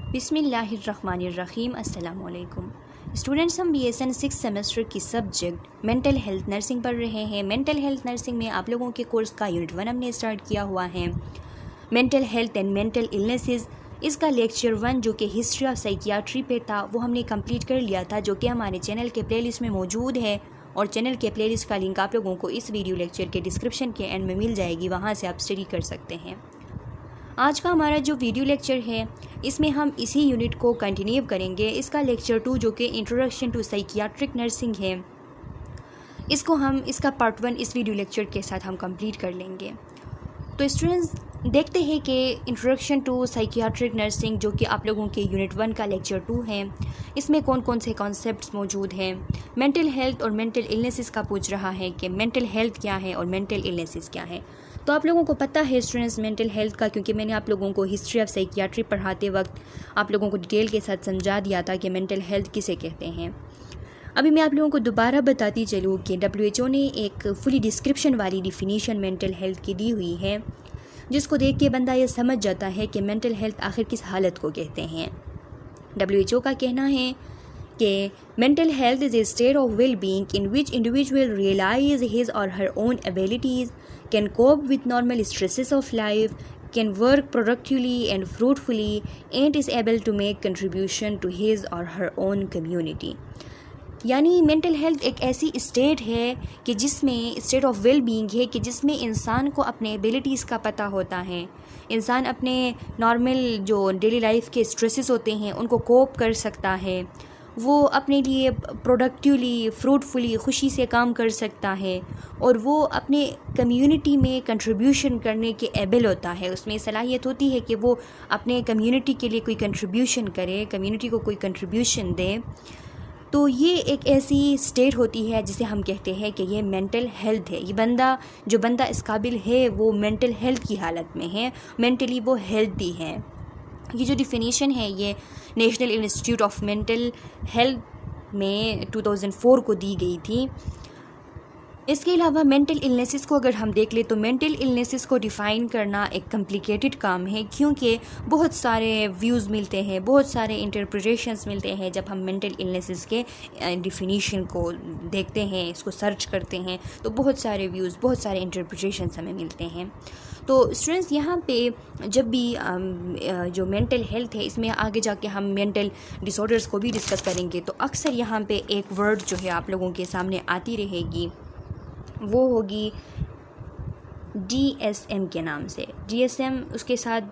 बिस्मिल्लाहिर्रहमानिर्रहीम अस्सलाम वालेकुम स्टूडेंट्स, हम BSN 6 सेमेस्टर की सब्जेक्ट मेंटल हेल्थ नर्सिंग पढ़ रहे हैं। मेंटल हेल्थ नर्सिंग में आप लोगों के कोर्स का यूनिट 1 हमने स्टार्ट किया हुआ है, mental health and mental illnesses. इसका लेक्चर 1 जो कि हिस्ट्री ऑफ साइकियाट्री पे था वो हमने कंप्लीट कर लिया था, जो कि हमारे चैनल के प्लेलिस्ट में मौजूद है और चैनल के प्लेलिस्ट का लिंक आप लोगों को इस वीडियो लेक्चर के डिस्क्रिप्शन के एंड में मिल जाएगी, वहाँ से आप स्टडी कर सकते हैं। आज का हमारा जो वीडियो लेक्चर है इसमें हम इसी यूनिट को कंटिन्यू करेंगे। इसका लेक्चर 2 जो कि इंट्रोडक्शन टू साइकियाट्रिक नर्सिंग है, इसको हम इसका पार्ट 1 इस वीडियो लेक्चर के साथ हम कंप्लीट कर लेंगे। तो स्टूडेंट्स देखते हैं कि इंट्रोडक्शन टू साइकियाट्रिक नर्सिंग जो कि आप लोगों के यूनिट 1 का लेक्चर 2 है, इसमें कौन कौन से कॉन्सेप्ट्स मौजूद हैं। मेंटल हेल्थ और मेंटल इलनेसेस का पूछ रहा है कि मेंटल हेल्थ क्या है और मेंटल इलनेसेस क्या है। तो आप लोगों को पता है स्टूडेंट्स मेंटल हेल्थ का, क्योंकि मैंने आप लोगों को हिस्ट्री ऑफ साइकियाट्री पढ़ाते वक्त आप लोगों को डिटेल के साथ समझा दिया था कि मेंटल हेल्थ किसे कहते हैं। अभी मैं आप लोगों को दोबारा बताती चलूँ कि WHO ने एक फुली डिस्क्रिप्शन वाली डिफिनीशन मेंटल हेल्थ की दी हुई है, जिसको देख के बंदा ये समझ जाता है कि मेंटल हेल्थ आखिर किस हालत को कहते हैं। WHO का कहना है कि mental health is a state of well being in which individual realise his और her own abilities, can cope with normal stresses of life, can work productively and fruitfully and is able to make contribution to his और her own community. यानी mental health एक ऐसी state है कि जिसमें state of well being है कि जिसमें इंसान को अपने एबिलिटीज़ का पता होता है, इंसान अपने नॉर्मल जो डेली लाइफ के स्ट्रेसेस होते हैं उनको कोप कर सकता है, वो अपने लिए प्रोडक्टिवली फ्रूटफुली खुशी से काम कर सकता है और वो अपने कम्युनिटी में कंट्रीब्यूशन करने के एबल होता है। उसमें सलाहियत होती है कि वो अपने कम्युनिटी के लिए कोई कंट्रीब्यूशन करे, कम्युनिटी को कोई कंट्रीब्यूशन दे। तो ये एक ऐसी स्टेट होती है जिसे हम कहते हैं कि ये मेंटल हेल्थ है। ये जो बंदा इस काबिल है वो मेंटल हेल्थ की हालत में है, मेंटली वो हेल्थी है। ये जो डिफिनीशन है ये national institute of mental health में 2004 को दी गई थी। इसके अलावा मेंटल इलनेसेस को अगर हम देख ले तो मेंटल इलनेसेस को डिफ़ाइन करना एक कॉम्प्लिकेटेड काम है, क्योंकि बहुत सारे व्यूज़ मिलते हैं, बहुत सारे इंटरप्रिटेशंस मिलते हैं। जब हम मेंटल इलनेसेस के डिफिनीशन को देखते हैं, इसको सर्च करते हैं, तो बहुत सारे व्यूज़, बहुत सारे इंटरप्रिटेशंस हमें मिलते हैं। तो स्टूडेंट्स यहाँ पे जब भी जो मेंटल हेल्थ है इसमें आगे जाके हम मेंटल डिसऑर्डर्स को भी डिस्कस करेंगे, तो अक्सर यहाँ पे एक वर्ड जो है आप लोगों के सामने आती रहेगी, वो होगी DSM के नाम से। DSM उसके साथ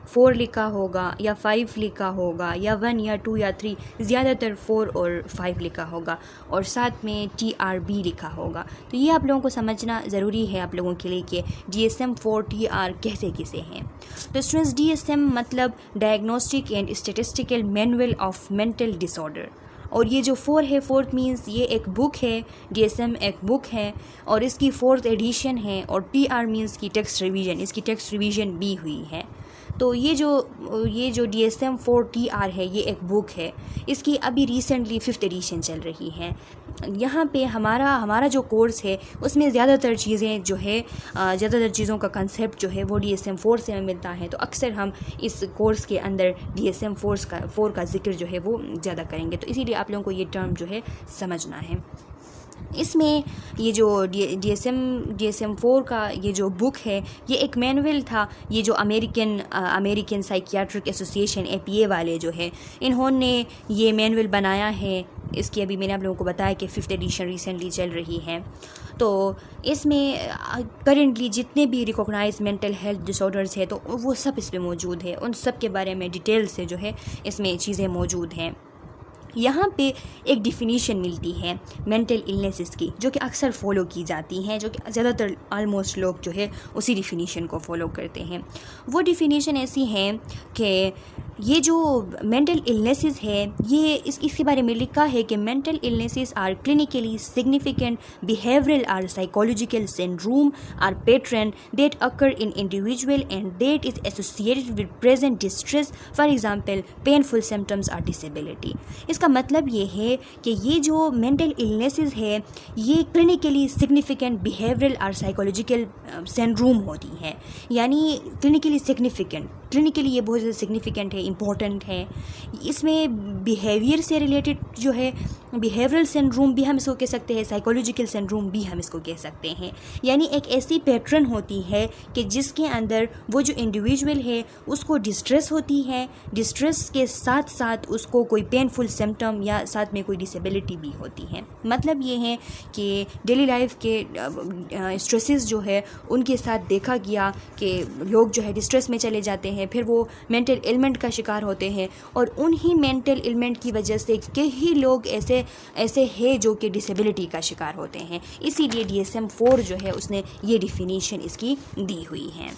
4 लिखा होगा या 5 लिखा होगा या 1 या 2 या 3, ज़्यादातर 4 और 5 लिखा होगा और साथ में TRB लिखा होगा। तो ये आप लोगों को समझना ज़रूरी है आप लोगों के लिए कि DSM 4 TR कहते किसे हैं। तो स्टूडेंट्स DSM मतलब diagnostic and statistical manual of mental disorder, और ये जो 4 है, 4th मीन्स ये एक बुक है, DSM एक बुक है और इसकी 4th एडिशन है, और TR मीन्स की टेक्स्ट रिवीजन, इसकी टेक्स्ट रिवीजन भी हुई है। तो ये जो DSM 4 TR है ये एक बुक है, इसकी अभी रिसेंटली 5th एडिशन चल रही है। यहाँ पे हमारा जो कोर्स है उसमें ज़्यादातर चीज़ें जो है ज़्यादातर चीज़ों का कंसेप्ट जो है वो DSM 4 से हमें मिलता है। तो अक्सर हम इस कोर्स के अंदर DSM 4 का जिक्र जो है वो ज़्यादा करेंगे, तो इसीलिए आप लोगों को ये टर्म जो है समझना है। इसमें ये जो DSM 4 का ये जो बुक है ये एक मैनुअल था। ये जो अमेरिकन साइकियाट्रिक एसोसिएशन APA वाले जो है इन्होंने ये मैनुअल बनाया है। इसकी अभी मैंने आप लोगों को बताया कि 5th एडिशन रिसेंटली चल रही है। तो इसमें करेंटली जितने भी रिकॉग्नाइज मेंटल हेल्थ डिसऑर्डर्स है तो वो सब इसमें मौजूद है, उन सब के बारे में डिटेल से जो है इसमें चीज़ें मौजूद हैं। यहाँ पे एक डिफिनीशन मिलती है मेंटल इलनेसेस की, जो कि अक्सर फ़ॉलो की जाती हैं, जो कि ज़्यादातर ऑलमोस्ट लोग जो है उसी डिफिनीशन को फॉलो करते हैं। वो डिफिनीशन ऐसी है कि ये जो मेंटल इलनेसेस है ये इसके बारे में लिखा है कि mental illnesses are clinically significant behavioural or psychological syndrome or pattern that occur in individual and that is associated with present distress, for example painful symptoms or disability. इसका मतलब ये है कि ये जो मेंटल इलनेसेस है ये क्लिनिकली सिग्निफिकेंट बिहेवियरल और साइकोलॉजिकल सिंड्रोम होती हैं, यानी क्लिनिकली ये बहुत ज़्यादा सिग्निफिकेंट है, इम्पोर्टेंट है। इसमें बिहेवियर से रिलेटेड जो है बिहेवियरल सिंड्रोम भी हम इसको कह सकते हैं, साइकोलॉजिकल सिंड्रोम भी हम इसको कह सकते हैं। यानी एक ऐसी पैटर्न होती है कि जिसके अंदर वो जो इंडिविजुअल है उसको डिस्ट्रेस होती है, डिस्ट्रेस के साथ साथ उसको कोई पेनफुल सिम्टम या साथ में कोई डिसेबिलिटी भी होती है। मतलब ये है कि डेली लाइफ के स्ट्रेसेस जो है उनके साथ देखा गया कि लोग जो है डिस्ट्रेस में चले जाते हैं, फिर वो मेंटल एलिमेंट का शिकार होते हैं और उन्हीं मेंटल एलिमेंट की वजह से कई लोग ऐसे हैं जो कि डिसेबिलिटी का शिकार होते हैं। इसीलिए DSM-4 जो है उसने ये डिफिनीशन इसकी दी हुई है।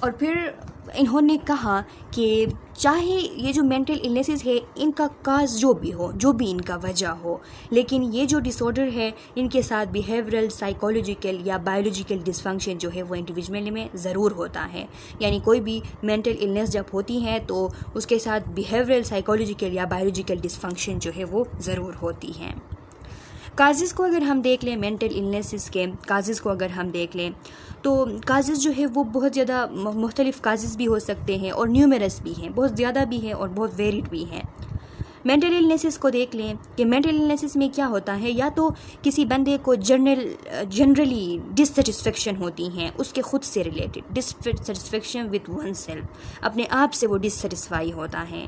और फिर इन्होंने कहा कि चाहे ये जो मेंटल इलनेसेस है इनका काज जो भी हो, जो भी इनका वजह हो, लेकिन ये जो डिसऑर्डर है इनके साथ बिहेवियरल, साइकोलॉजिकल या बायोलॉजिकल डिसफंक्शन जो है वो इंडिविजुअल में ज़रूर होता है। यानी कोई भी मेंटल इलनेस जब होती है तो उसके साथ बिहेवियरल, साइकोलॉजिकल या बायोलॉजिकल डिसफंक्शन जो है वो ज़रूर होती हैं। काजेज़ को अगर हम देख लें, मेंटल इलनेसेस के काजेज़ को अगर हम देख लें तो काजेज़ जो है वो बहुत ज़्यादा मुख्तलिफ़ काजेज़ भी हो सकते हैं और न्यूमरस भी हैं, बहुत ज़्यादा भी हैं और बहुत वेरिड भी हैं। मेंटल इलनेसेस को देख लें कि मेंटल इलनेसेस में क्या होता है, या तो किसी बंदे को जनरली डिससेटिस्फेक्शन होती हैं उसके खुद से related, dissatisfaction with one self, अपने आप से वो डिससेटिस्फाई होता है,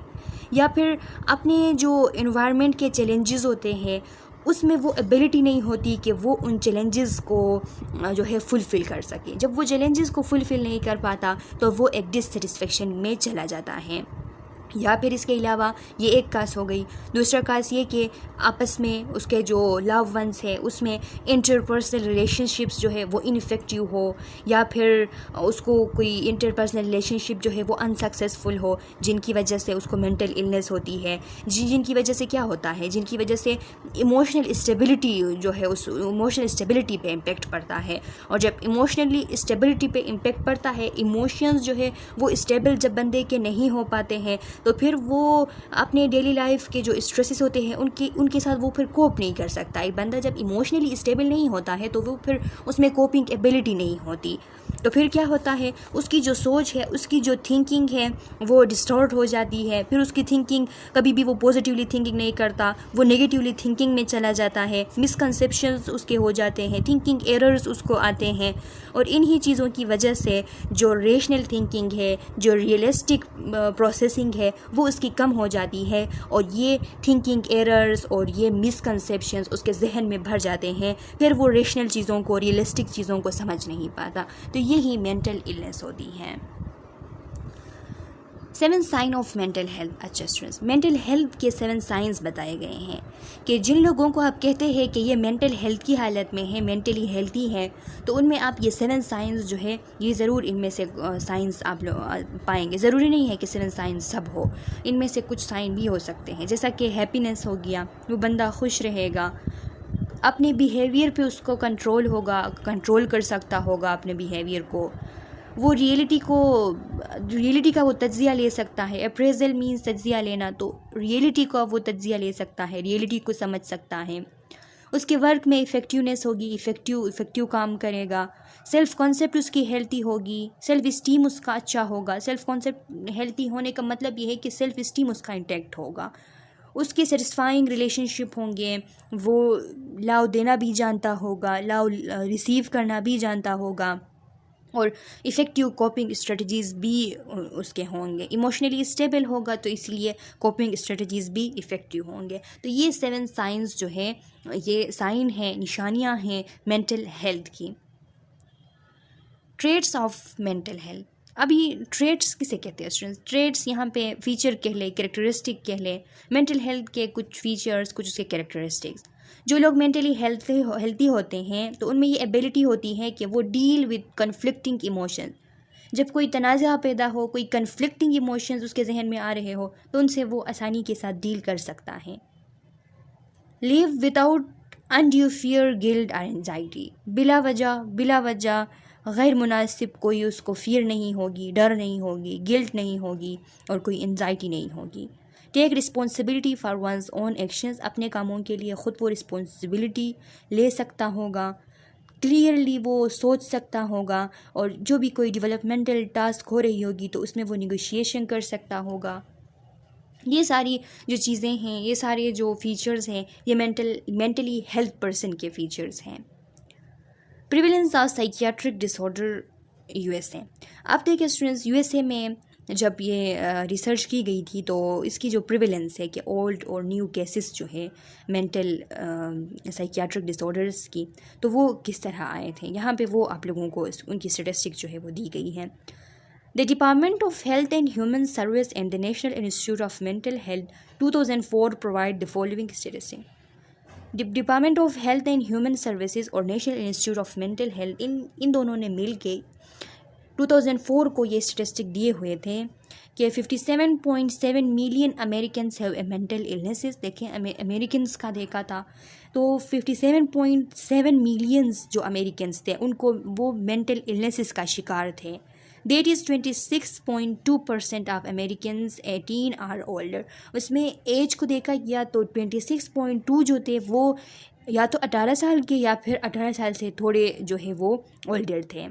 या फिर अपने जो एनवायरनमेंट के चैलेंजेस होते हैं उसमें वो एबिलिटी नहीं होती कि वो उन चैलेंजेस को जो है फुलफ़िल कर सके। जब वो चैलेंजेस को फुलफ़िल नहीं कर पाता तो वो एक डिससेटिस्फेक्शन में चला जाता है। या फिर इसके अलावा ये एक कास हो गई। दूसरा कास ये कि आपस में उसके जो लव वंस है उसमें इंटरपर्सनल रिलेशनशिप्स जो है वो इनफेक्टिव हो, या फिर उसको कोई इंटरपर्सनल रिलेशनशिप जो है वो अनसक्सेसफुल हो, जिनकी वजह से उसको मेंटल इलनेस होती है। जिनकी वजह से क्या होता है, जिनकी वजह से इमोशनल स्टेबिलिटी जो है उस इमोशनल स्टेबिलिटी पे इम्पेक्ट पड़ता है। और जब इमोशनली स्टेबिलिटी पे इम्पेक्ट पड़ता है, इमोशंस जो है वो स्टेबल जब बंदे के नहीं हो पाते हैं तो फिर वो अपने डेली लाइफ के जो स्ट्रेसेस होते हैं उनके साथ वो फिर कोप नहीं कर सकता। एक बंदा जब इमोशनली स्टेबल नहीं होता है तो वो फिर उसमें कोपिंग एबिलिटी नहीं होती, तो फिर क्या होता है, उसकी जो सोच है, उसकी जो थिंकिंग है वो डिस्टॉर्ट हो जाती है। फिर उसकी थिंकिंग कभी भी वो पॉजिटिवली थिंकिंग नहीं करता, वो नेगेटिवली थिंकिंग में चला जाता है, मिसकंसेप्शंस उसके हो जाते हैं, थिंकिंग एरर्स उसको आते हैं। और इन्हीं चीज़ों की वजह से जो रेशनल थिंकिंग है, जो रियलिस्टिक प्रोसेसिंग है वो उसकी कम हो जाती है और ये थिंकिंग एरर्स और ये मिसकंसेप्शंस उसके जहन में भर जाते हैं। फिर वो रेशनल चीज़ों को, रियलिस्टिक चीज़ों को समझ नहीं पाता। तो यही मेंटल इलनेस होती है। 7 साइन ऑफ मेंटल हेल्थ अचेस्टर्स। मेंटल हेल्थ के 7 साइंस बताए गए हैं कि जिन लोगों को आप कहते हैं कि ये मेंटल हेल्थ की हालत में है, मेंटली हेल्थी है, तो उनमें आप ये 7 साइंस जो है ये ज़रूर इनमें से साइंस आप लोग पाएंगे। ज़रूरी नहीं है कि 7 साइंस सब हो, इनमें से कुछ साइन भी हो सकते हैं। जैसा कि हैप्पीनेस हो गया, वो बंदा खुश रहेगा, अपने बिहेवियर पे उसको कंट्रोल होगा, कंट्रोल कर सकता होगा अपने बिहेवियर को, वो रियलिटी का वो तज्जिया ले सकता है। अप्रेजल मीन्स तज्जिया लेना, तो रियलिटी का वो तज्जिया ले सकता है, रियलिटी को समझ सकता है। उसके वर्क में इफ़ेक्टिवनेस होगी, इफ़ेक्टिव काम करेगा। सेल्फ़ कॉन्सेप्ट उसकी हेल्थी होगी, सेल्फ़ इस्टीम उसका अच्छा होगा। सेल्फ़ कॉन्सेप्ट हेल्थी होने का मतलब ये है कि सेल्फ़ इस्टीम उसका इंटैक्ट होगा, उसके सेटिस्फाइंग रिलेशनशिप होंगे, वो लव देना भी जानता होगा, लव रिसीव करना भी जानता होगा, और इफ़ेक्टिव कोपिंग स्ट्रेटजीज़ भी उसके होंगे। इमोशनली स्टेबल होगा तो इसलिए कोपिंग स्ट्रेटजीज़ भी इफ़ेक्टिव होंगे। तो ये 7 साइंस जो है, ये साइन है, निशानियां हैं मेंटल हेल्थ की। Traits of mental health. अभी ट्रेट्स किसे कहते हैं स्टूडेंट्स? ट्रेट्स यहाँ पे फीचर कह ले, कैरेक्टरिस्टिक कह ले, मेंटल हेल्थ के कुछ फीचर्स, कुछ उसके कैरेक्टरिस्टिक्स। जो लोग मेंटली हेल्थी होते हैं तो उनमें ये एबिलिटी होती है कि वो डील विद कन्फ्लिक्टिंग इमोशन। जब कोई तनाज़ा पैदा हो, कोई कन्फ्लिक्टिंग इमोशंस उसके जहन में आ रहे हो तो उनसे वो आसानी के साथ डील कर सकता है। Live without undue fear, guilt और एंजाइटी। बिला वजह गैर मुनासिब कोई उसको फियर नहीं होगी, डर नहीं होगी, गिल्ट नहीं होगी और कोई एंजाइटी नहीं होगी। Take responsibility for one's own actions. अपने कामों के लिए ख़ुद वो रिस्पॉन्सिबिलिटी ले सकता होगा। क्लियरली वो सोच सकता होगा, और जो भी कोई डेवलपमेंटल टास्क हो रही होगी तो उसमें वो निगोशिएशन कर सकता होगा। ये सारी जो चीज़ें हैं, ये सारे जो फीचर्स हैं, ये मेंटली हेल्थ पर्सन के फीचर्स हैं। Prevalence of psychiatric disorder USA. आप देखिए स्टूडेंट्स, यूएसए में जब ये रिसर्च की गई थी तो इसकी जो प्रिवेलेंस है कि ओल्ड और न्यू केसेस जो है मेंटल साइकियाट्रिक डिसऑर्डर्स की, तो वो किस तरह आए थे, यहाँ पे वो आप लोगों को उनकी स्टेटिस्टिक जो है वो दी गई है। The Department of Health and Human Service and the National Institute of Mental Health 2004 provide the following statistics. Department of health and human services और national institute of mental health इन दोनों ने मिल के 2004 को ये स्टेटिस्टिक दिए हुए थे कि 57.7 million Americans have a mental illnesses. देखें, अमेरिकन्स का देखा था तो 57.7 मिलियंस जो अमेरिकन्स थे उनको वो मेंटल इलनेसेस का शिकार थे। That is 26.2% of Americans 18 or older. उसमें एज को देखा गया तो 26.2 जो थे वो या तो 18 साल के या फिर 18 साल से थोड़े जो है वो ओल्डर थे।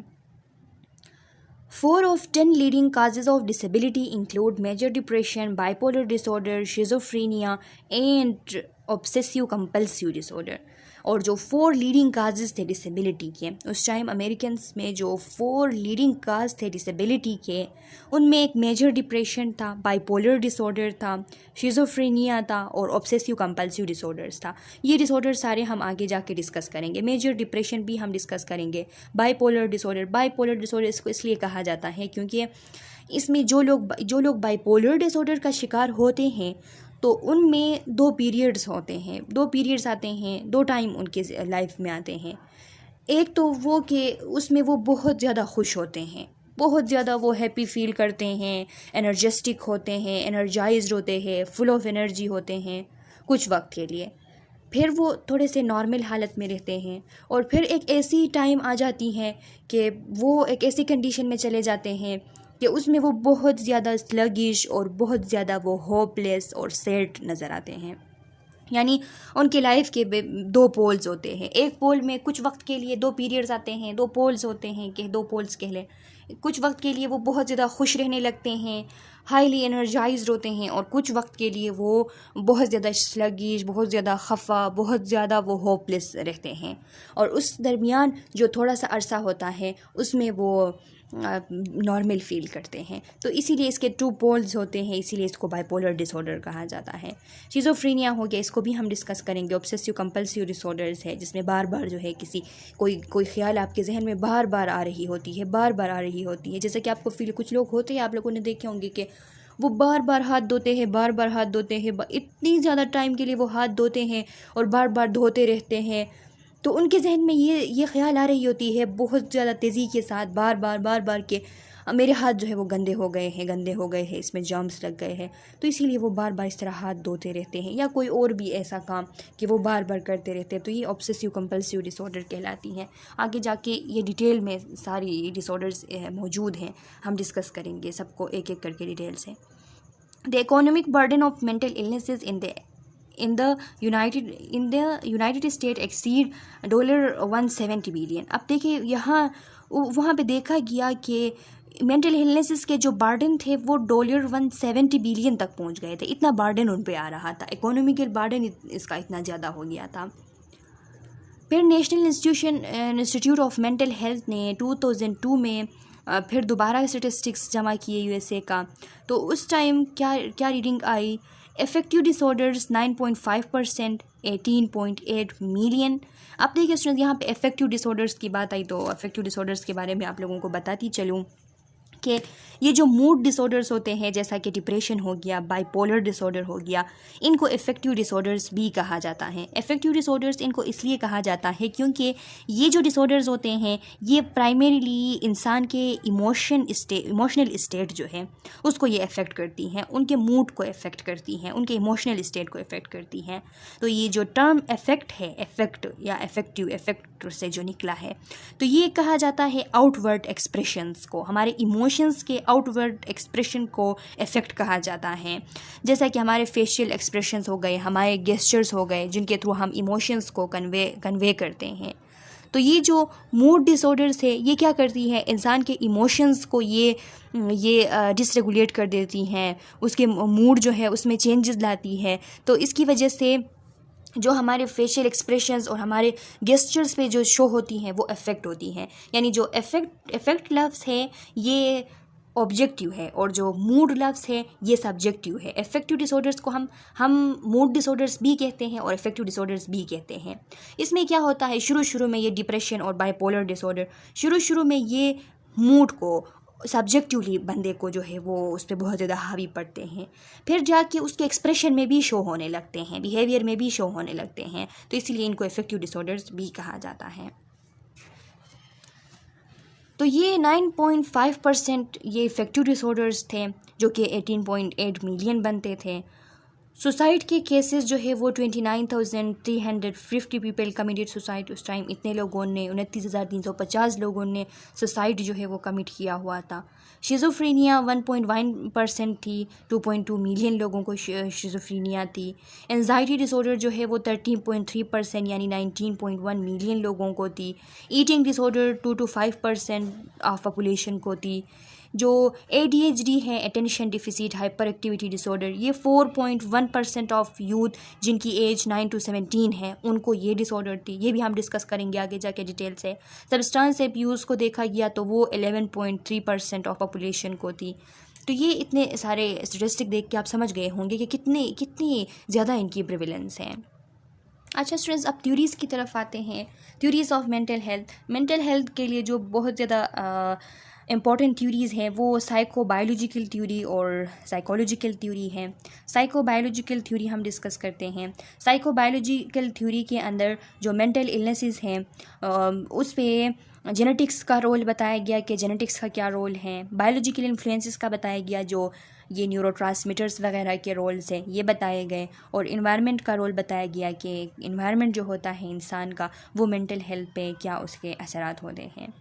4 of 10 leading causes of disability include major depression, bipolar disorder, schizophrenia and obsessive compulsive disorder। और जो 4 लीडिंग काजेज़ थे डिसेबिलिटी के, उस टाइम अमेरिकन्स में जो 4 लीडिंग काज थे डिसेबिलिटी के, उनमें एक मेजर डिप्रेशन था, बाइपोलर डिसऑर्डर था, शिज़ोफ्रेनिया था और ऑब्सेसिव कंपल्सिव डिसऑर्डर्स था। ये डिसऑर्डर सारे हम आगे जाके डिस्कस करेंगे। मेजर डिप्रेशन भी हम डिस्कस करेंगे। बाइपोलर डिसऑर्डर इसको इसलिए कहा जाता है क्योंकि इसमें जो लोग बाइपोलर डिसऑर्डर का शिकार होते हैं तो उनमें 2 पीरियड्स होते हैं, 2 पीरियड्स आते हैं, 2 टाइम उनके लाइफ में आते हैं। एक तो वो कि उसमें वो बहुत ज़्यादा खुश होते हैं, बहुत ज़्यादा वो हैप्पी फील करते हैं, एनर्जेटिक होते हैं, एनर्जाइज्ड होते हैं, फुल ऑफ एनर्जी होते हैं कुछ वक्त के लिए। फिर वो थोड़े से नॉर्मल हालत में रहते हैं और फिर एक ऐसी टाइम आ जाती है कि वो एक ऐसी कंडीशन में चले जाते हैं कि उसमें वो बहुत ज़्यादा स्लगिश और बहुत ज़्यादा वो होपलेस और सैड नज़र आते हैं। यानी उनके लाइफ के 2 पोल्स होते हैं। एक पोल में कुछ वक्त के लिए 2 पीरियड्स आते हैं, 2 पोल्स होते हैं कि 2 पोल्स कह लें। कुछ वक्त के लिए वो बहुत ज़्यादा खुश रहने लगते हैं, हाईली एनर्जाइज्ड होते हैं, और कुछ वक्त के लिए वो बहुत ज़्यादा स्लगिश, बहुत ज़्यादा खफा, बहुत ज़्यादा वो होपलेस रहते हैं। और उस दरमियान जो थोड़ा सा अरसा होता है उसमें वो नॉर्मल फील करते हैं। तो इसीलिए इसके 2 पोल्स होते हैं, इसीलिए इसको बाइपोलर डिसऑर्डर कहा जाता है। शिज़ोफ्रेनिया हो गया, इसको भी हम डिस्कस करेंगे। ऑब्सेसिव कंपल्सिव डिसऑर्डर्स है जिसमें बार बार जो है कोई ख्याल आपके जहन में बार बार आ रही होती है, जैसे कि आपको फील, कुछ लोग होते हैं, आप लोगों ने देखे होंगे कि वो बार बार हाथ धोते हैं, इतनी ज़्यादा टाइम के लिए वो हाथ धोते हैं और बार बार धोते रहते हैं। तो उनके जहन में ये ख्याल आ रही होती है बहुत ज़्यादा तेज़ी के साथ, बार बार के मेरे हाथ जो है वो गंदे हो गए हैं, इसमें जर्म्स लग गए हैं। तो इसीलिए वो बार बार इस तरह हाथ धोते रहते हैं, या कोई और भी ऐसा काम कि वो बार बार करते रहते हैं। तो ये ऑब्सेसिव कंपल्सिव डिसऑर्डर कहलाती हैं। आगे जाके ये डिटेल में सारी डिसऑर्डर्स मौजूद हैं, हम डिस्कस करेंगे सबको एक एक करके डिटेल से। The economic burden of mental illnesses in the United States exceed $170 billion. अब देखिए वहाँ पे देखा गया कि मेंटल इलनेसेस के जो बर्डन थे वो $170 बिलियन तक पहुँच गए थे। इतना बर्डन उन पे आ रहा था, इकोनॉमिकल बर्डन इसका इतना ज़्यादा हो गया था। फिर national institute of mental health ने 2002 में फिर दोबारा स्टेटिस्टिक्स जमा किए यूएसए का। तो उस टाइम क्या reading I? Effective disorders 9.5%, 18.8 million. आप देखिए स्टूडेंट्स, यहाँ पे इफेक्टिव डिसऑर्डर्स की बात आई तो इफेक्टिव डिसऑर्डर्स के बारे में आप लोगों को बताती चलूँ कि ये जो मूड डिसऑर्डर्स होते हैं, जैसा कि डिप्रेशन हो गया, बाइपोलर डिसऑर्डर हो गया, इनको इफेक्टिव डिसऑर्डर्स भी कहा जाता है। इफेक्टिव डिसऑर्डर्स इनको इसलिए कहा जाता है क्योंकि ये जो डिसऑर्डर्स होते हैं ये प्राइमरीली इंसान के इमोशनल स्टेट जो है उसको ये अफेक्ट करती हैं, उनके मूड को अफेक्ट करती हैं, उनके इमोशनल स्टेट को अफेक्ट करती हैं। तो ये जो टर्म अफेक्ट है, अफेक्ट या इफेक्ट से जो निकला है, तो ये कहा जाता है आउटवर्ड एक्सप्रेशंस को, हमारे इमोशंस के आउटवर्ड एक्सप्रेशन को इफेक्ट कहा जाता है। जैसा कि हमारे फेशियल एक्सप्रेशंस हो गए, हमारे गेस्चर्स हो गए, जिनके थ्रू हम इमोशंस को कन्वे करते हैं। तो ये जो मूड डिसऑर्डर्स है ये क्या करती है, इंसान के इमोशंस को ये डिसरेगुलेट कर देती हैं, उसके मूड जो है उसमें चेंजेस लाती है। तो इसकी वजह से जो हमारे फेशियल एक्सप्रेशंस और हमारे गेस्चर्स पे जो शो होती हैं वो अफेक्ट होती हैं। यानी जो अफेक्ट लफ्ज़ है ये ऑब्जेक्टिव है और जो मूड लफ्ज़ है ये सब्जेक्टिव है। अफेक्टिव डिसऑर्डर्स को हम मूड डिसऑर्डर्स भी कहते हैं और अफेक्टिव डिसऑर्डर्स भी कहते हैं। इसमें क्या होता है, शुरू में ये डिप्रेशन और बाइपोलर डिसऑर्डर शुरू में ये मूड को सब्जेक्टिवली बंदे को जो है वो उस पर बहुत ज़्यादा हावी पड़ते हैं, फिर जाके उसके एक्सप्रेशन में भी शो होने लगते हैं, बिहेवियर में भी शो होने लगते हैं। तो इसीलिए इनको अफेक्टिव डिसऑर्डर्स भी कहा जाता है। तो ये 9.5% ये इफेक्टिव डिसऑर्डर्स थे जो कि 18.8 मिलियन बनते थे। सुसाइड के केसेस जो है वो 29,350 पीपल कमिटेड सुसाइड। उस टाइम इतने लोगों ने 29,350 लोगों ने सुसाइड जो है वो कमिट किया हुआ था। शिज़ोफ्रेनिया 1.1% थी, 2.2 मिलियन लोगों को शिज़ोफ्रेनिया थी। एंजाइटी डिसऑर्डर जो है वो 13.3% यानी 19.1 मिलियन लोगों को थी। Eating disorder 2 to 5% of population को थी। जो ADHD है, attention deficit hyper activity disorder, ये 4.1% ऑफ यूथ जिनकी एज 9 to 17 है उनको ये डिसऑर्डर थी। ये भी हम डिस्कस करेंगे आगे जाके डिटेल से। सब्सटेंस एब्यूज़ को देखा गया तो वो 11.3% ऑफ पॉपुलेशन को थी। तो ये इतने सारे स्टेटिस्टिक देख के आप समझ गए होंगे कि कितनी ज़्यादा इनकी प्रिवेलेंस है। अच्छा स्टूडेंट्स, अब थ्योरीज़ की तरफ आते हैं। थ्योरीज़ ऑफ मेंटल हेल्थ के लिए जो बहुत ज़्यादा इम्पॉर्टेंट थ्योरीज़ हैं वो साइकोबायोलॉजिकल थ्योरी और साइकोलॉजिकल थ्योरी है। साइकोबायोलॉजिकल थ्योरी हम डिस्कस करते हैं। साइकोबायोलॉजिकल थ्योरी के अंदर जो मेंटल इलनेसेस हैं उस पे जेनेटिक्स का रोल बताया गया कि जेनेटिक्स का क्या रोल है। बायोलॉजिकल इन्फ्लुएंसेस का बताया गया, जो ये न्यूरोट्रांसमीटर्स वगैरह के रोल्स हैं ये बताए गए। और इन्वायरमेंट का रोल बताया गया कि इन्वायरमेंट जो होता है इंसान का वो मेंटल हेल्थ पे क्या उसके असरात होते हैं।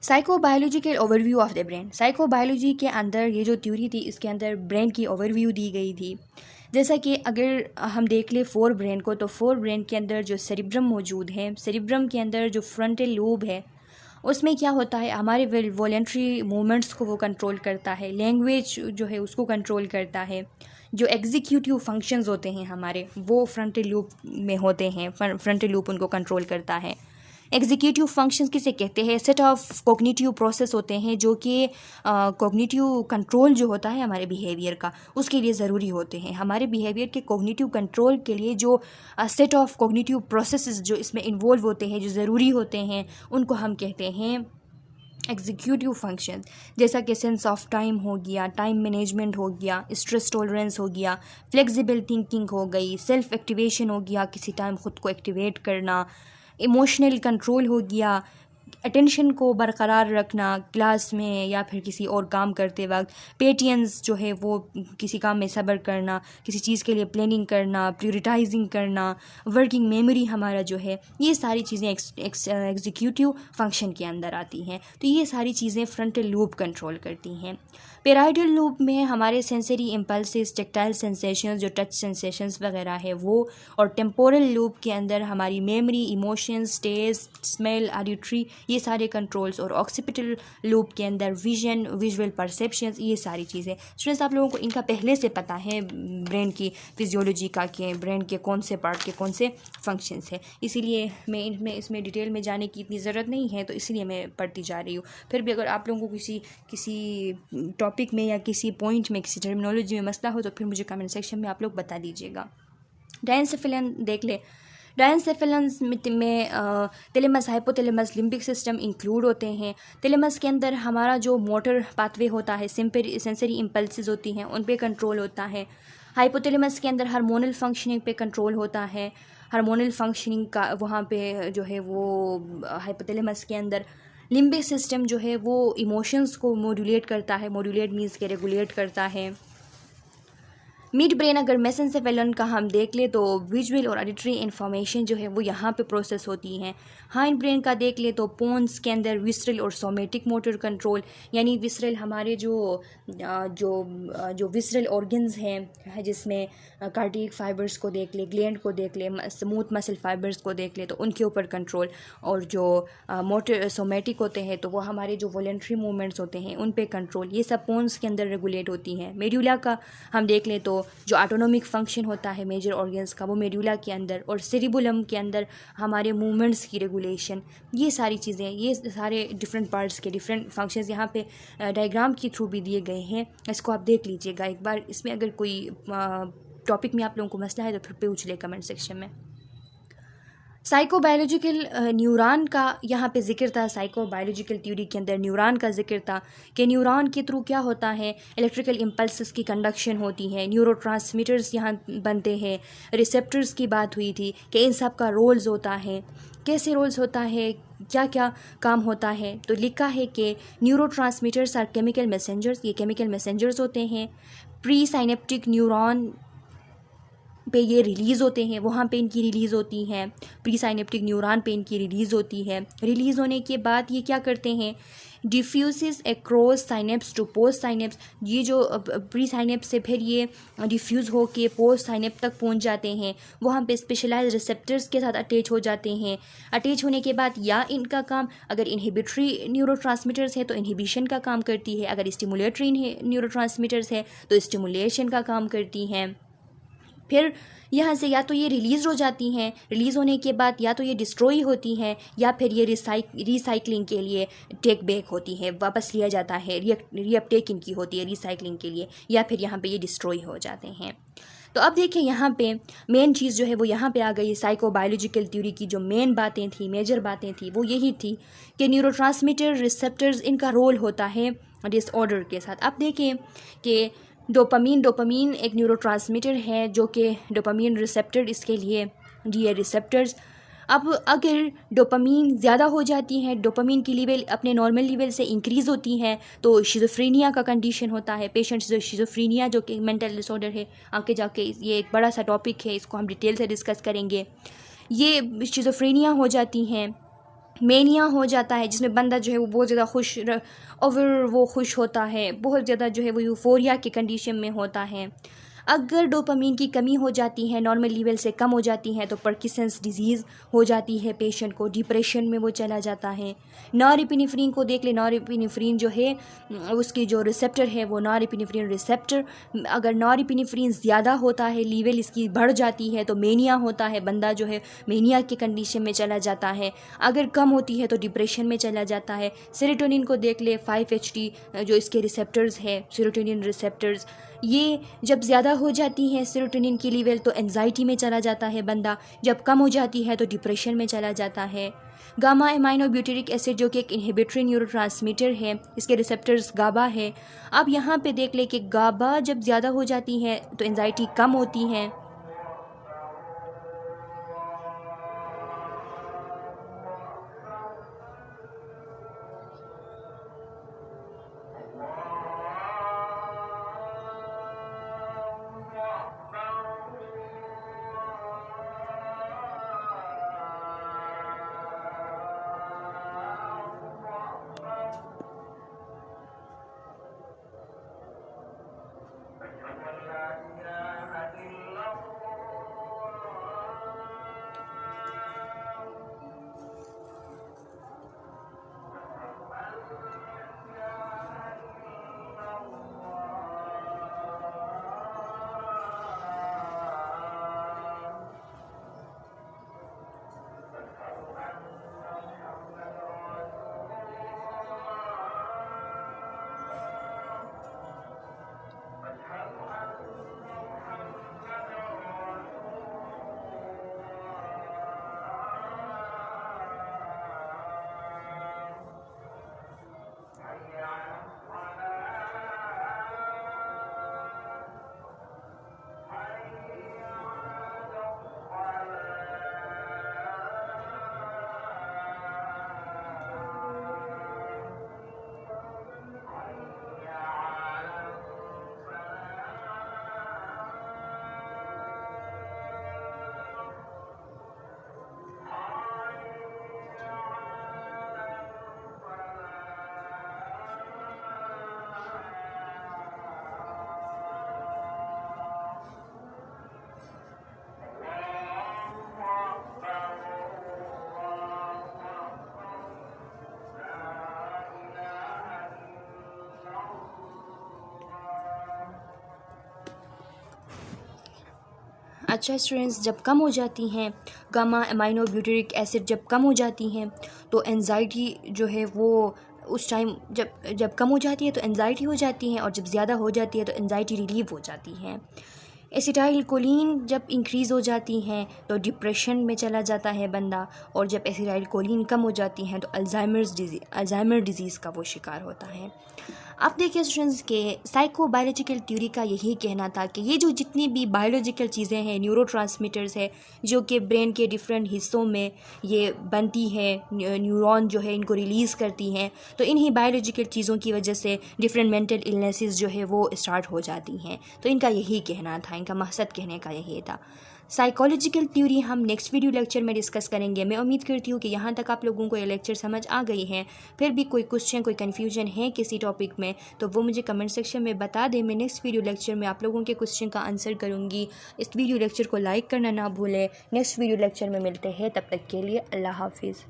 Psychobiological overview of the brain. Psychobiology के अंदर ये जो थ्योरी थी इसके अंदर ब्रेन की ओवरव्यू दी गई थी। जैसा कि अगर हम देख ले फोर ब्रेन को, तो फोर ब्रेन के अंदर जो सेरिब्रम मौजूद है, सेरिब्रम के अंदर जो फ्रंटल लोब है उसमें क्या होता है, हमारे वॉलेंट्री मूवमेंट्स को वो कंट्रोल करता है, लैंग्वेज जो है उसको कंट्रोल करता है। जो एग्जीक्यूटिव फंक्शंस होते हैं हमारे वो फ्रंटल लूप में होते हैं, फ्रंटल लूप उनको कंट्रोल करता है। एग्जीक्यूटिव फंक्शंस किसे कहते हैं, सेट ऑफ कॉग्निटिव प्रोसेस होते हैं जो कि कॉग्निटिव कंट्रोल जो होता है हमारे बिहेवियर का उसके लिए ज़रूरी होते हैं। हमारे बिहेवियर के कॉग्निटिव कंट्रोल के लिए जो सेट ऑफ कॉग्निटिव प्रोसेसेस जो इसमें इन्वॉल्व होते हैं, जो ज़रूरी होते हैं, उनको हम कहते हैं एग्जीक्यूटिव फंक्शन। जैसा कि सेंस ऑफ टाइम हो गया, टाइम मैनेजमेंट हो गया, स्ट्रेस टॉलरेंस हो गया, फ्लेक्सिबल थिंकिंग हो गई, सेल्फ एक्टिवेशन हो गया, किसी टाइम ख़ुद को एक्टिवेट करना, इमोशनल कंट्रोल हो गया, अटेंशन को बरकरार रखना क्लास में या फिर किसी और काम करते वक्त, पेटियंस जो है वो किसी काम में सब्र करना, किसी चीज़ के लिए प्लानिंग करना, प्रायोरिटाइजिंग करना, वर्किंग मेमोरी हमारा जो है, ये सारी चीज़ें एग्जीक्यूटिव फंक्शन के अंदर आती हैं। तो ये सारी चीज़ें फ्रंटल लूप कंट्रोल करती हैं। पेराइडल लूप में हमारे सेंसरी इम्पल्सेस, टेक्टाइल सेंसेशंस जो टच सेंसेशंस वगैरह है वो, और टेम्पोरल लूप के अंदर हमारी memory, emotions, taste, smell, auditory, ये सारे कंट्रोल्स, और ऑक्सीपिटल लूप के अंदर विजन, विजुअल परसेप्शंस, ये सारी चीज़ें। स्टूडेंट्स, आप लोगों को इनका पहले से पता है ब्रेन की फिजियोलॉजी का, कि ब्रेन के कौन से पार्ट के कौन से फंक्शंस है, इसीलिए मैं इसमें डिटेल में जाने की इतनी ज़रूरत नहीं है, तो इसलिए मैं पढ़ती जा रही हूँ। फिर भी अगर आप लोगों को किसी टॉपिक में या किसी पॉइंट में, किसी टर्मिनोलॉजी में मसला हो तो फिर मुझे कमेंट सेक्शन में आप लोग बता दीजिएगा। डायनसेफेलन देख ले। डायनसेफेलन्स में thalamus, hypothalamus, limbic system include होते हैं। थैलेमस के अंदर हमारा जो मोटर पाथवे होता है, सेंसरी इम्पल्सेस होती हैं, उन पे कंट्रोल होता है। हाइपोथैलेमस के अंदर हार्मोनल फंक्शनिंग पे कंट्रोल होता है। हार्मोनल फंक्शनिंग का वहाँ पे जो है वो हाइपोथैलेमस के अंदर। लिम्बिक सिस्टम जो है वो इमोशंस को मॉड्यूलेट करता है, मॉड्यूलेट मीन्स के रेगुलेट करता है। मिड ब्रेन अगर मेसेंसेफेलन का हम देख ले तो विजुअल और ऑडिटरी इन्फॉर्मेशन जो है वो यहाँ पे प्रोसेस होती हैं। हाइंड ब्रेन का देख ले तो पोन्स के अंदर विसरल और सोमेटिक मोटर कंट्रोल, यानी विसरल हमारे जो विसरल ऑर्गन्स हैं जिसमें कार्डियक फाइबर्स को देख ले, ग्लैंड को देख ले, स्मूथ मसल फाइबर्स को देख ले तो उनके ऊपर कंट्रोल, और जो मोटर सोमेटिक होते हैं तो वो हमारे जो वॉलेंट्री मूवमेंट्स होते हैं उन पे कंट्रोल, ये सब पोन्स के अंदर रेगुलेट होती हैं। मेड्यूला का हम देख लें तो जो ऑटोनोमिक फंक्शन होता है मेजर ऑर्गन्स का वो मेड्यूला के अंदर, और सेरिबुलम के अंदर हमारे मूवमेंट्स की रेगुलेशन, ये सारी चीज़ें, ये सारे डिफरेंट पार्ट्स के डिफरेंट फंक्शंस यहाँ पे डायग्राम के थ्रू भी दिए गए हैं। इसको आप देख लीजिएगा एक बार। इसमें अगर कोई टॉपिक में आप लोगों को मसला है तो फिर पूछ ले कमेंट सेक्शन में। साइकोबायोलॉजिकल न्यूरॉन का यहाँ पे जिक्र था, साइकोबायोलॉजिकल थ्योरी के अंदर न्यूरॉन का जिक्र था कि न्यूरॉन के थ्रू क्या होता है, इलेक्ट्रिकल इम्पल्सेस की कंडक्शन होती है, न्यूरोट्रांसमीटर्स यहाँ बनते हैं, रिसेप्टर्स की बात हुई थी कि इन सब का रोल्स होता है, कैसे रोल्स होता है, क्या क्या काम होता है। तो लिखा है कि न्यूरोट्रांसमीटर्स आर केमिकल मैसेंजर्स, ये केमिकल मैसेंजर्स होते हैं। प्री साइनेप्टिक न्यूरॉन पे ये रिलीज़ होते हैं, वहाँ पे इनकी रिलीज़ होती हैं, प्री साइनेप्टिक न्यूरॉन पे इनकी रिलीज़ होती है। रिलीज़ होने के बाद ये क्या करते हैं, diffuse across synapse to post synapse, ये जो प्री साइनेप्स से फिर ये डिफ्यूज़ हो के पोस्ट साइनेप तक पहुँच जाते हैं, वहाँ पे स्पेशलाइज रिसेप्टर्स के साथ अटैच हो जाते हैं। अटैच होने के बाद या इनका काम, अगर इनहिबिटरी न्यूरोट्रांसमीटर्स है तो इनहिबिशन का काम करती है, अगर स्टिमुलेटरी न्यूरोट्रांसमीटर्स है तो स्टिमुलेशन का काम करती हैं। फिर यहाँ से या तो ये रिलीज़ हो जाती हैं, रिलीज़ होने के बाद या तो ये डिस्ट्रॉय होती हैं, या फिर ये रिसाइकलिंग के लिए टेक बैक होती है, वापस लिया जाता है, रीअपटेक इनकी होती है रिसाइकलिंग के लिए, या फिर यहाँ पे ये डिस्ट्रॉय हो जाते हैं। तो अब देखिए यहाँ पे मेन चीज़ जो है वो यहाँ पे आ गई। साइकोबायोलॉजिकल थ्योरी की जो मेन बातें थी, मेजर बातें थी, वो यही थी कि न्यूरोट्रांसमीटर, रिसेप्टर्स, इनका रोल होता है डिसऑर्डर के साथ। अब देखें कि डोपामीन एक न्यूरोट्रांसमीटर है जो कि डोपामीन रिसेप्टर इसके लिए दिए रिसेप्टर्स। अब अगर डोपामीन ज़्यादा हो जाती है, डोपामीन की लेवल अपने नॉर्मल लेवल से इंक्रीज़ होती है तो शिज़ोफ्रेनिया का कंडीशन होता है। पेशेंट शिज़ोफ्रेनिया जो कि मेंटल डिसऑर्डर है, आगे जाके ये एक बड़ा सा टॉपिक है, इसको हम डिटेल से डिस्कस करेंगे। ये शिज़ोफ्रेनिया हो जाती हैं, मेनिया हो जाता है जिसमें बंदा जो है वो बहुत ज़्यादा ओवर वो खुश होता है, बहुत ज़्यादा जो है वो यूफोरिया की कंडीशन में होता है। अगर डोपामीन की कमी हो जाती है, नॉर्मल लेवल से कम हो जाती है तो पार्किंसंस डिजीज़ हो जाती है, पेशेंट को डिप्रेशन में वो चला जाता है। नॉरएपिनेफ्रिन को देख ले, नॉरएपिनेफ्रिन जो है उसकी जो रिसेप्टर है वो नॉरएपिनेफ्रिन रिसेप्टर, अगर नॉरएपिनेफ्रिन ज़्यादा होता है, लेवल इसकी बढ़ जाती है तो मेनिया होता है, बंदा जो है मेनिया की कंडीशन में चला जाता है। अगर कम होती है तो डिप्रेशन में चला जाता है। सेरोटोनिन को देख ले, 5-HT जो इसके रिसेप्टर्स है, सेरोटोनिन रिसेप्टर्स, ये जब ज़्यादा हो जाती है सेरोटोनिन की लेवल तो एंजाइटी में चला जाता है बंदा, जब कम हो जाती है तो डिप्रेशन में चला जाता है। गामा एमाइनो ब्यूटेरिक एसिड जो कि एक इनहिबिटरी न्यूरोट्रांसमीटर है, इसके रिसेप्टर्स गाबा है। अब यहाँ पे देख ले कि गाबा जब ज़्यादा हो जाती है तो एंजाइटी कम होती है। अच्छा स्टूडेंट्स, जब कम हो जाती हैं गामा अमाइनो ब्यूटेरिक एसिड जब कम हो जाती हैं तो एंजाइटी जो है वो उस टाइम जब कम हो जाती है तो एंजाइटी हो जाती है, और जब ज़्यादा हो जाती है तो एंजाइटी रिलीव हो जाती है। एसिटाइल कोलिन जब इंक्रीज़ हो जाती हैं तो डिप्रेशन में चला जाता है बंदा, और जब एसिटाइल कोलिन कम हो जाती हैं तो अल्जाइमर डिजीज़ का वो शिकार होता है। अब देखिए स्टूडेंट्स के साइकोबायोलॉजिकल थ्योरी का यही कहना था कि ये जो जितनी भी बायोलॉजिकल चीज़ें हैं, न्यूरोट्रांसमीटर्स है जो कि ब्रेन के डिफरेंट हिस्सों में ये बनती है, न्यूरॉन जो है इनको रिलीज़ करती हैं, तो इन्हीं बायोलॉजिकल चीज़ों की वजह से डिफरेंट मेंटल इलनेसेस जो है वो स्टार्ट हो जाती हैं। तो इनका यही कहना था, इनका मकसद कहने का यही था। साइकोलॉजिकल थ्योरी हम नेक्स्ट वीडियो लेक्चर में डिस्कस करेंगे। मैं उम्मीद करती हूँ कि यहाँ तक आप लोगों को ये लेक्चर समझ आ गई है। फिर भी कोई क्वेश्चन, कोई कन्फ्यूजन है किसी टॉपिक में तो वो मुझे कमेंट सेक्शन में बता दें। मैं नेक्स्ट वीडियो लेक्चर में आप लोगों के क्वेश्चन का आंसर करूँगी। इस वीडियो लेक्चर को लाइक करना ना भूलें। नेक्स्ट वीडियो लेक्चर में मिलते हैं, तब तक के लिए अल्लाह हाफिज़।